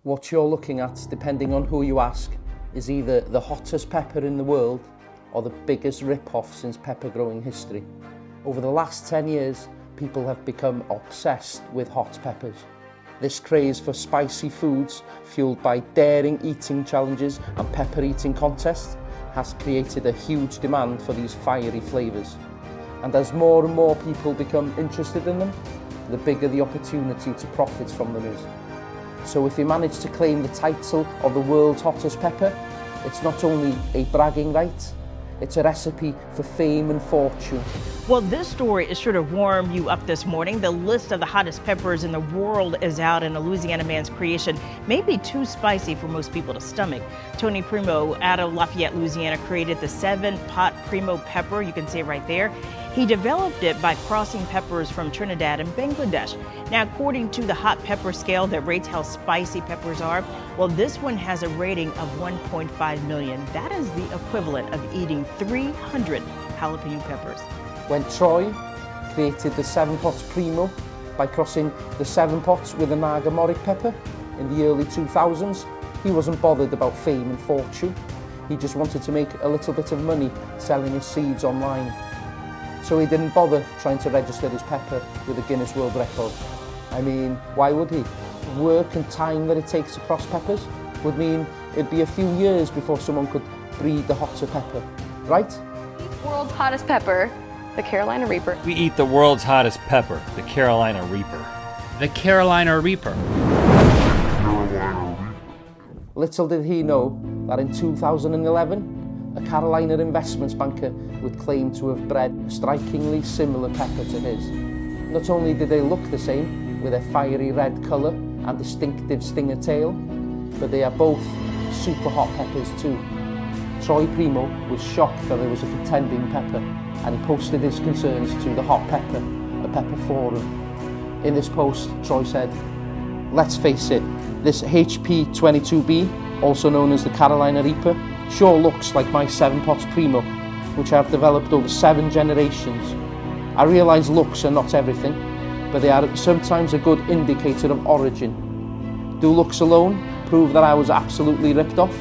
What you're looking at, depending on who you ask, is either the hottest pepper in the world or the biggest rip-off since pepper growing history. Over the last 10 years, people have become obsessed with hot peppers. This craze for spicy foods, fueled by daring eating challenges and pepper eating contests, has created a huge demand for these fiery flavours. And as more and more people become interested in them, the bigger the opportunity to profit from them is. So if you manage to claim the title of the world's hottest pepper, it's not only a bragging right, it's a recipe for fame and fortune. Well, this story is sure to warm you up this morning. The list of the hottest peppers in the world is out, and a Louisiana man's creation may be too spicy for most people to stomach. Tony Primo out of Lafayette, Louisiana, created the 7-pot Primo pepper. You can see it right there. He developed it by crossing peppers from Trinidad and Bangladesh. Now, according to the hot pepper scale that rates how spicy peppers are, well, this one has a rating of 1.5 million. That is the equivalent of eating 300 jalapeno peppers. When Troy created the 7-pot Primo by crossing the 7 pots with a Naga Moric pepper in the early 2000s, he wasn't bothered about fame and fortune. He just wanted to make a little bit of money selling his seeds online. So he didn't bother trying to register his pepper with a Guinness World Record. I mean, why would he? Work and time that it takes to cross peppers would mean it'd be a few years before someone could breed the hotter pepper, right? World's hottest pepper, the Carolina Reaper. We eat the world's hottest pepper, the Carolina Reaper. The Carolina Reaper. Little did he know that in 2011, a Carolina investments banker would claim to have bred a strikingly similar pepper to his. Not only did they look the same, with a fiery red colour and distinctive stinger tail, but they are both super hot peppers too. Troy Primo was shocked that there was a contending pepper, and he posted his concerns to the Hot Pepper, a pepper forum. In this post, Troy said, "Let's face it, this HP22B, also known as the Carolina Reaper, sure looks like my 7-pot Primo, which I have developed over 7 generations. I realise looks are not everything, but they are sometimes a good indicator of origin. Do looks alone prove that I was absolutely ripped off?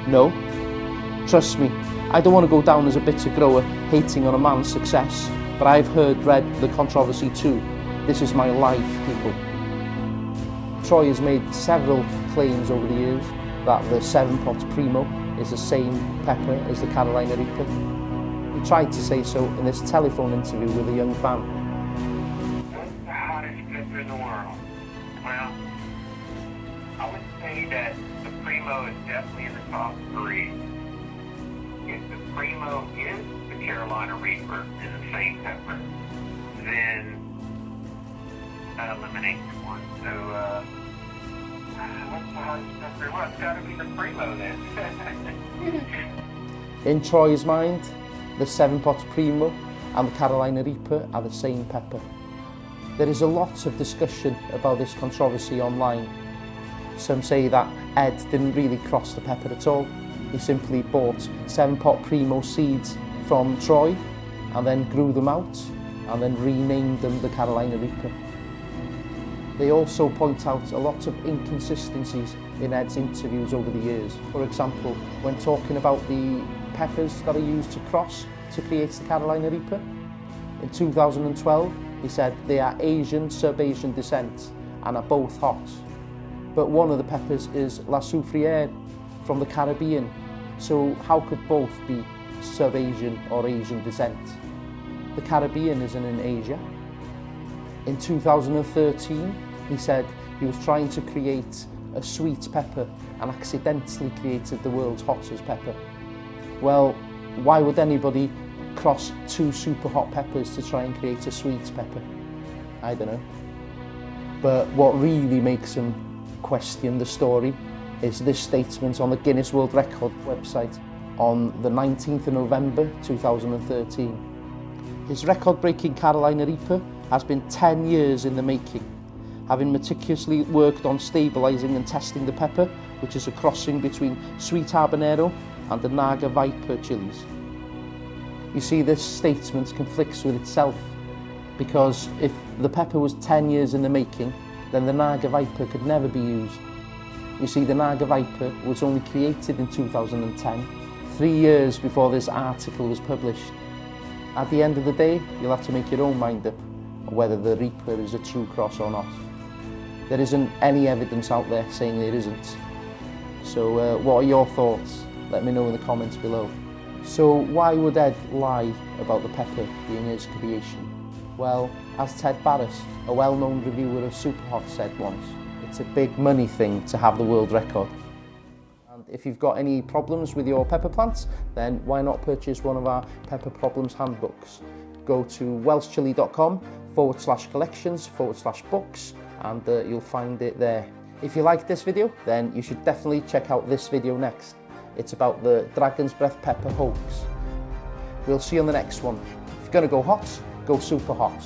No. Trust me, I don't want to go down as a bitter grower hating on a man's success, but I've read the controversy too. This is my life, people." Troy has made several claims over the years that the 7-pot Primo is the same pepper as the Carolina Reaper. He tried to say so in this telephone interview with a young fan. What's the hottest pepper in the world? Well, I would say that the Primo is definitely in the top 3. If the Primo is the Carolina Reaper and the same pepper, then that eliminates one. So, what's the hottest pepper? Well, it's got to be the Primo then. In Troy's mind, the 7-pot Primo and the Carolina Reaper are the same pepper. There is a lot of discussion about this controversy online. Some say that Ed didn't really cross the pepper at all. He simply bought 7-pot Primo seeds from Troy and then grew them out and then renamed them the Carolina Reaper. They also point out a lot of inconsistencies in Ed's interviews over the years. For example, when talking about the peppers that are used to cross to create the Carolina Reaper, in 2012 he said they are Asian, sub-Asian descent and are both hot. But one of the peppers is La Soufriere from the Caribbean, so how could both be sub-Asian or Asian descent? The Caribbean isn't in Asia. In 2013, he said he was trying to create a sweet pepper and accidentally created the world's hottest pepper. Well, why would anybody cross 2 super hot peppers to try and create a sweet pepper? I don't know. But what really makes him question the story is this statement on the Guinness World Record website on the 19th of November 2013. His record-breaking Carolina Reaper has been 10 years in the making, having meticulously worked on stabilising and testing the pepper, which is a crossing between sweet habanero and the Naga Viper chilies. You see, this statement conflicts with itself, because if the pepper was 10 years in the making, then the Naga Viper could never be used. You see, the Naga Viper was only created in 2010, 3 years before this article was published. At the end of the day, you'll have to make your own mind up on whether the Reaper is a true cross or not. There isn't any evidence out there saying it isn't. So what are your thoughts? Let me know in the comments below. So why would Ed lie about the pepper being his creation? Well, as Ted Barris, a well-known reviewer of Superhot, said once, it's a big money thing to have the world record. And if you've got any problems with your pepper plants, then why not purchase one of our Pepper Problems handbooks? Go to welshchili.com/collections/books and you'll find it there. If you liked this video, then you should definitely check out this video next. It's about the Dragon's Breath pepper hoax. We'll see you on the next one. If you're gonna go hot, go super hot.